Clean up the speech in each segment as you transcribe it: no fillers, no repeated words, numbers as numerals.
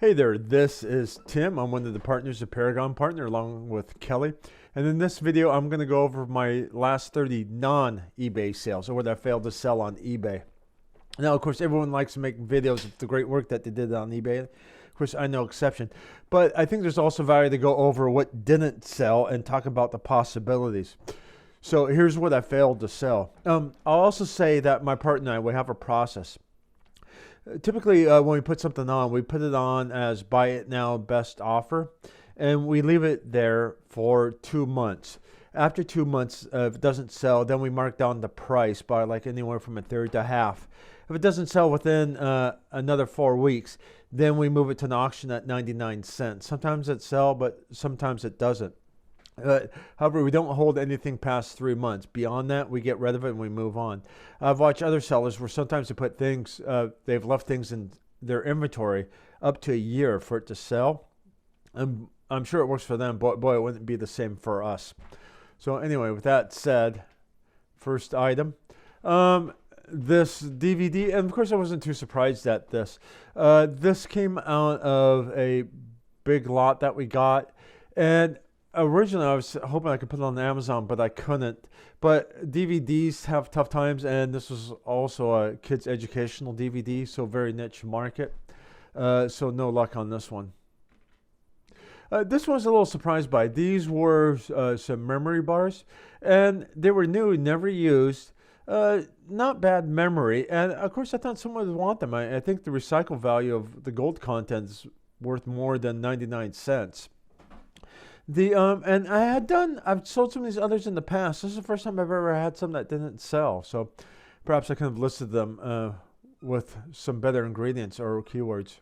Hey there, this is Tim. I'm one of the partners of Paragon Partner along with Kelly. And in this video, I'm going to go over my last 30 non-eBay sales, or what I failed to sell on eBay. Now, of course, everyone likes to make videos of the great work that they did on eBay. Of course, I'm no exception. But I think there's also value to go over what didn't sell and talk about the possibilities. So here's what I failed to sell. I'll also say that my partner and I, we have a process. Typically, when we put something on, we put it on as buy it now, best offer, and we leave it there for 2 months. After 2 months, if it doesn't sell, then we mark down the price by like anywhere from a third to half. If it doesn't sell within another 4 weeks, then we move it to an auction at 99 cents. Sometimes it sells, but sometimes it doesn't. However, we don't hold anything past 3 months. Beyond that, we get rid of it and we move on. I've watched other sellers where sometimes they put things, they've left things in their inventory up to a year for it to sell. I'm sure it works for them, but boy, it wouldn't be the same for us. So anyway, with that said, first item, this DVD, and of course I wasn't too surprised at this. This came out of a big lot that we got, and originally, I was hoping I could put it on Amazon, but I couldn't. But DVDs have tough times, and this was also a kids' educational DVD, so very niche market. So no luck on this one. This one was a little surprised by. These were some memory bars, and they were new, never used. Not bad memory, and of course I thought someone would want them. I think the recycle value of the gold content is worth more than 99 cents. And I've sold some of these others in the past. This is the first time I've ever had some that didn't sell. So perhaps I could have listed them with some better ingredients or keywords.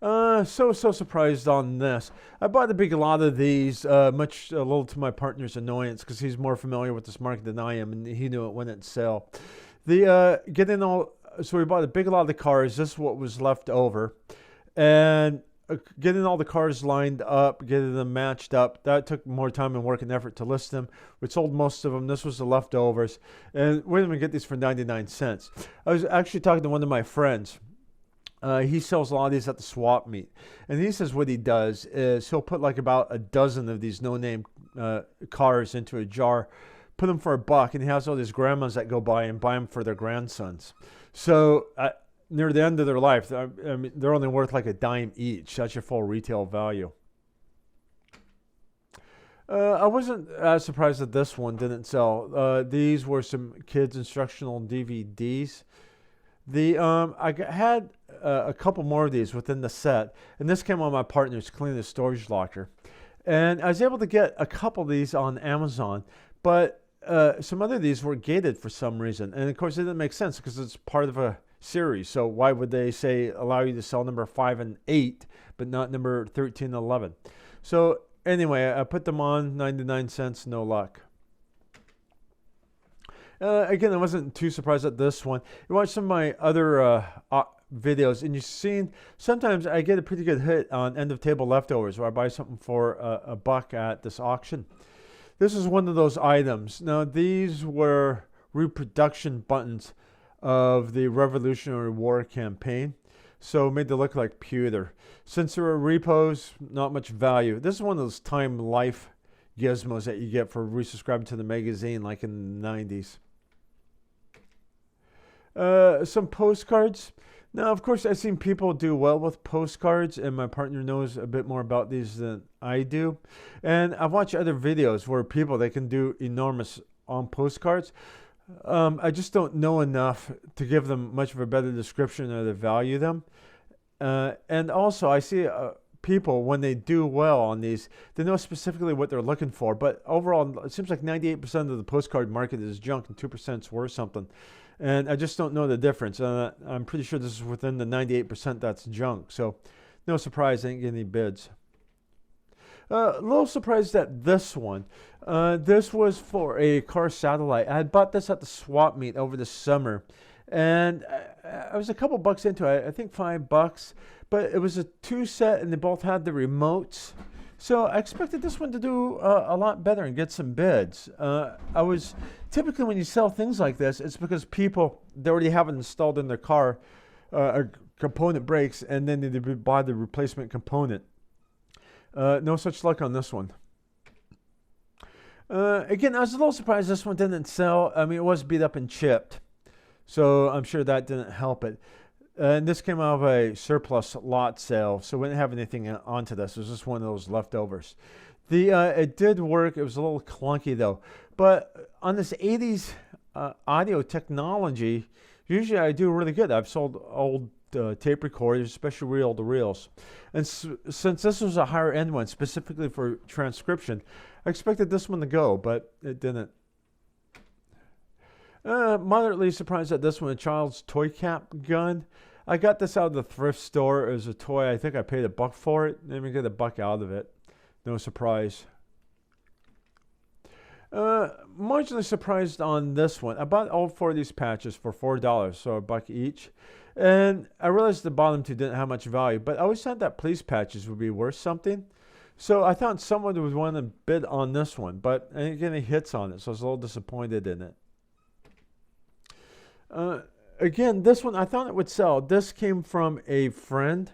So surprised on this. I bought a big lot of these, a little to my partner's annoyance, because he's more familiar with this market than I am, and he knew it when it sell. So we bought a big lot of the cars. This is what was left over, and getting all the cars lined up, getting them matched up, that took more time and work and effort to list them. We sold most of them. This was the leftovers. And we're going to get these for 99 cents. I was actually talking to one of my friends. He sells a lot of these at the swap meet. And he says what he does is he'll put like about a dozen of these no-name cars into a jar, put them for $1, and he has all these grandmas that go by and buy them for their grandsons. So near the end of their life, I mean, they're only worth like a dime each. That's your full retail value. I wasn't as surprised that this one didn't sell. These were some kids' instructional DVDs. I had a couple more of these within the set, and this came on my partner's clean the storage locker. And I was able to get a couple of these on Amazon, but some other of these were gated for some reason. And of course, it didn't make sense because it's part of a series. So why would they say allow you to sell number 5 and 8 but not number 13 and 11? So anyway, I put them on 99 cents, no luck. Again, I wasn't too surprised at this one. You watch some of my other videos, and you've seen sometimes I get a pretty good hit on end of table leftovers where I buy something for $1 at this auction. This is one of those items. Now, these were reproduction buttons of the Revolutionary War campaign, so made to look like pewter. Since there were repos, not much value. This is one of those Time Life gizmos that you get for resubscribing to the magazine like in the 90s. Some postcards. Now, of course, I've seen people do well with postcards, and my partner knows a bit more about these than I do. And I've watched other videos where they can do enormous on postcards. I just don't know enough to give them much of a better description or to value them. And also, I see people, when they do well on these, they know specifically what they're looking for. But overall, it seems like 98% of the postcard market is junk and 2% is worth something. And I just don't know the difference. I'm pretty sure this is within the 98% that's junk. So no surprise, I didn't get any bids. A little surprised at this one. This was for a car satellite. I had bought this at the swap meet over the summer, and I was a couple bucks into it. I think $5, but it was a 2-set, and they both had the remotes. So I expected this one to do a lot better and get some bids. Typically when you sell things like this, it's because people, they already have it installed in their car, component breaks and then they buy the replacement component. No such luck on this one. Again, I was a little surprised this one didn't sell. I mean, it was beat up and chipped, so I'm sure that didn't help it. And this came out of a surplus lot sale, so we didn't have anything onto this. It was just one of those leftovers. It did work. It was a little clunky though. But on this 80s audio technology, usually I do really good. I've sold old tape recorders, especially reel-to-reels. And since this was a higher end one, specifically for transcription, I expected this one to go, but it didn't. Moderately surprised at this one, a child's toy cap gun. I got this out of the thrift store. It was a toy. I think I paid $1 for it. Let me get $1 out of it. No surprise. Marginally surprised on this one. I bought all 4 of these patches for $4, so $1 each. And I realized the bottom 2 didn't have much value, but I always thought that police patches would be worth something. So I thought someone would want to bid on this one, but I didn't get any hits on it, so I was a little disappointed in it. Again, this one, I thought it would sell. This came from a friend.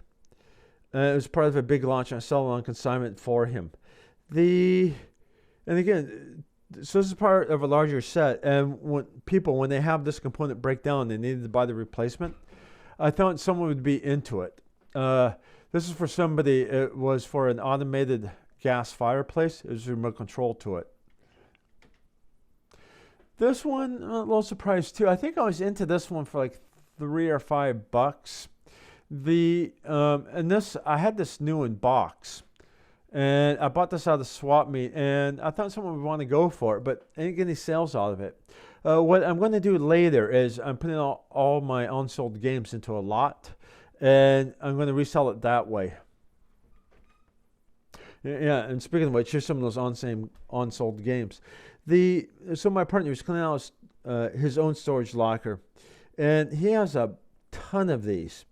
It was part of a big launch, and I sold it on consignment for him. And again, so this is part of a larger set, and when they have this component break down, they needed to buy the replacement. I thought someone would be into it. This is for somebody. It was for an automated gas fireplace. It was remote control to it. This one, a little surprised too. I think I was into this one for like $3 or $5. And this, I had this new in box, and I bought this out of the swap meet, and I thought someone would want to go for it, but I didn't get any sales out of it. What I'm going to do later is I'm putting all my unsold games into a lot, and I'm going to resell it that way. Yeah, and speaking of which, here's some of those unsold games. So my partner was cleaning out his own storage locker, and he has a ton of these.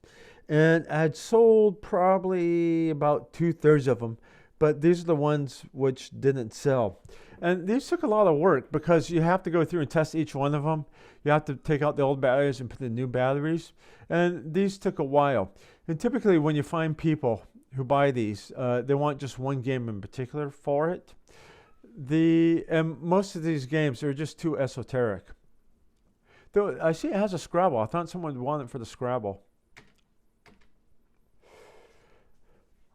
And I had sold probably about 2/3 of them, but these are the ones which didn't sell. And these took a lot of work because you have to go through and test each one of them. You have to take out the old batteries and put in new batteries. And these took a while. And typically when you find people who buy these, they want just one game in particular for it. And most of these games are just too esoteric. Though I see it has a Scrabble. I thought someone would want it for the Scrabble.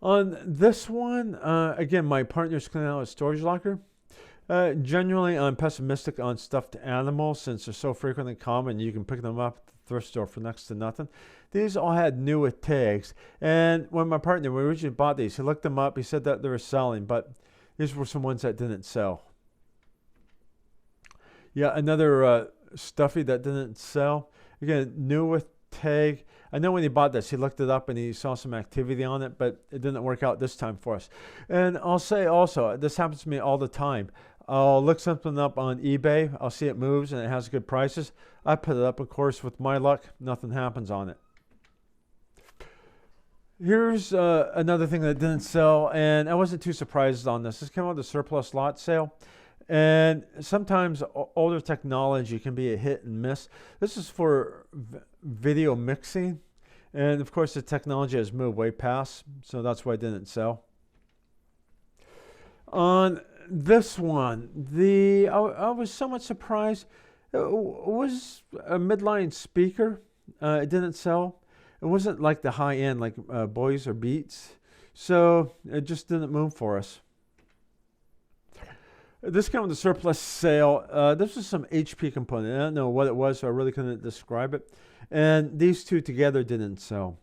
On this one, again, my partner's cleaning out his storage locker. Generally, I'm pessimistic on stuffed animals since they're so frequently common. You can pick them up at the thrift store for next to nothing. These all had new with tags. And when my partner, when we originally bought these, he looked them up. He said that they were selling, but these were some ones that didn't sell. Yeah, another stuffy that didn't sell. Again, new with tag. I know when he bought this, he looked it up and he saw some activity on it, but it didn't work out this time for us. And I'll say also, this happens to me all the time. I'll look something up on eBay. I'll see it moves and it has good prices. I put it up, of course, with my luck, nothing happens on it. Here's another thing that didn't sell, and I wasn't too surprised on this. This came out of the surplus lot sale. And sometimes older technology can be a hit and miss. This is for video mixing. And of course, the technology has moved way past, so that's why it didn't sell. On this one, I was somewhat surprised. It was a midline speaker. It didn't sell. It wasn't like the high end, like Boys or Beats. So it just didn't move for us. This came with the surplus sale. This was some HP component. I don't know what it was, so I really couldn't describe it. And these two together didn't sell.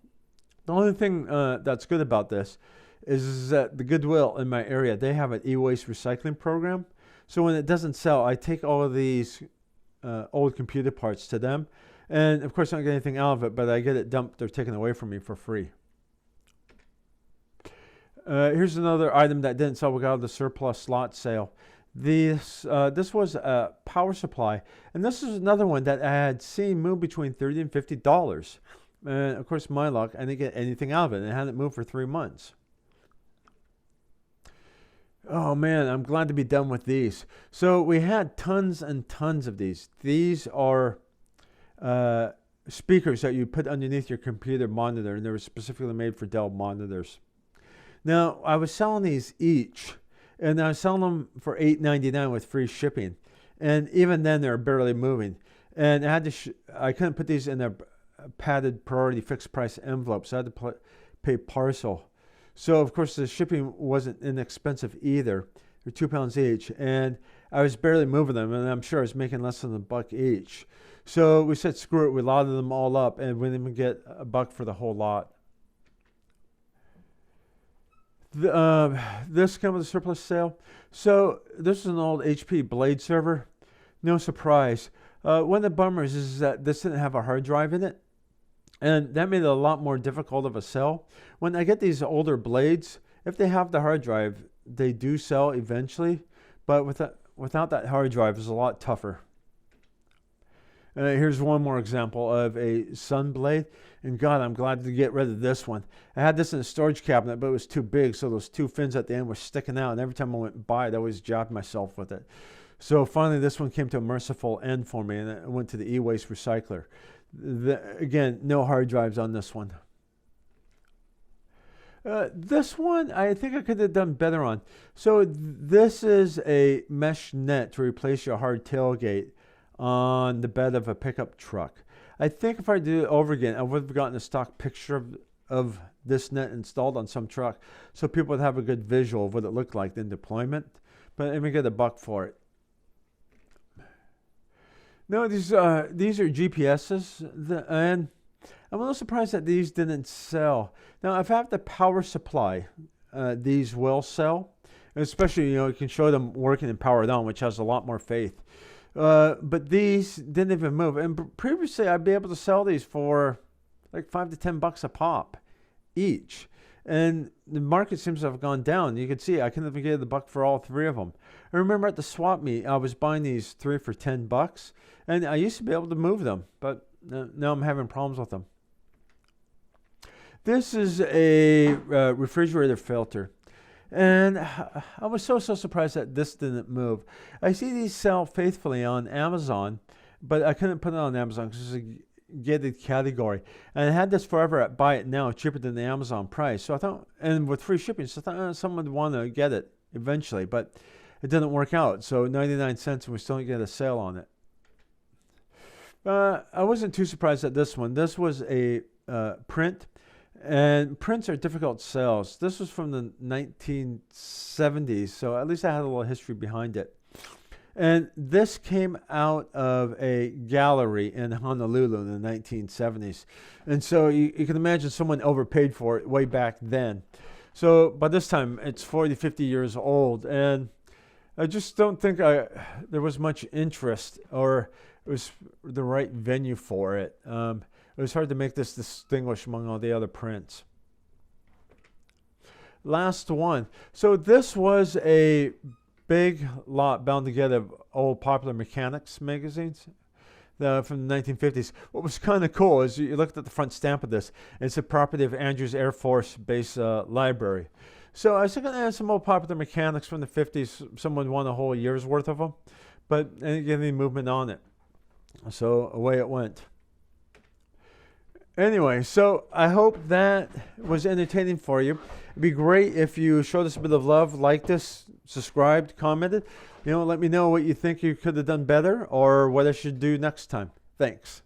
The only thing that's good about this is that the Goodwill in my area, they have an e-waste recycling program. So when it doesn't sell, I take all of these old computer parts to them. And of course, I don't get anything out of it, but I get it dumped or taken away from me for free. Here's another item that didn't sell. We got out of the surplus lot sale. This was a power supply, and this is another one that I had seen move between $30 and $50. And of course, my luck, I didn't get anything out of it, and it hadn't moved for 3 months. Oh man, I'm glad to be done with these. So we had tons and tons of these. These are speakers that you put underneath your computer monitor, and they were specifically made for Dell monitors. Now, I was selling these each, and I was selling them for $8.99 with free shipping. And even then, they're barely moving. And I had to I couldn't put these in a padded priority fixed price envelope, so I had to pay parcel. So, of course, the shipping wasn't inexpensive either. They're £2 each. And I was barely moving them, and I'm sure I was making less than $1 each. So we said, screw it. We loaded them all up, and we didn't even get $1 for the whole lot. This came with a surplus sale. So this is an old HP Blade server. No surprise. One of the bummers is that this didn't have a hard drive in it. And that made it a lot more difficult of a sell. When I get these older blades, if they have the hard drive, they do sell eventually. But without that hard drive, it's a lot tougher. Here's one more example of a Sun blade. And God, I'm glad to get rid of this one. I had this in a storage cabinet, but it was too big, so those two fins at the end were sticking out. And every time I went by it, I always jabbed myself with it. So finally, this one came to a merciful end for me, and I went to the e-waste recycler. Again, no hard drives on this one. This one, I think I could have done better on. So this is a mesh net to replace your hard tailgate on the bed of a pickup truck. I think if I did it over again, I would have gotten a stock picture of this net installed on some truck, so people would have a good visual of what it looked like in deployment. But let me get $1 for it. No, these are GPSs, and I'm a little surprised that these didn't sell. Now, if I have the power supply, these will sell. Especially, you can show them working and powered on, which has a lot more faith. But these didn't even move. And previously, I'd be able to sell these for like $5 to $10 a pop each. And the market seems to have gone down. You can see I couldn't even get $1 for all three of them. I remember at the swap meet, I was buying these 3 for $10, and I used to be able to move them, but now I'm having problems with them. This is a refrigerator filter. And I was so surprised that this didn't move. I see these sell faithfully on Amazon, but I couldn't put it on Amazon because it's a gated category. And I had this forever at Buy It Now, cheaper than the Amazon price. So I thought, and with free shipping, so I thought someone would want to get it eventually, but it didn't work out. So 99 cents, and we still didn't get a sale on it. I wasn't too surprised at this one. This was a print. And prints are difficult sales. This was from the 1970s, so at least I had a little history behind it. And this came out of a gallery in Honolulu in the 1970s. And so you can imagine someone overpaid for it way back then. So by this time, it's 40, 50 years old. And I just don't think there was much interest, or it was the right venue for it. It was hard to make this distinguish among all the other prints. Last one. So this was a big lot bound together of old Popular Mechanics magazines from the 1950s. What was kind of cool is you looked at the front stamp of this. It's a property of Andrews Air Force Base Library. So I was looking at some old Popular Mechanics from the 50s. Someone won a whole year's worth of them, but I didn't get any movement on it. So away it went. Anyway, so I hope that was entertaining for you. It'd be great if you showed us a bit of love, liked this, subscribed, commented. Let me know what you think you could have done better or what I should do next time. Thanks.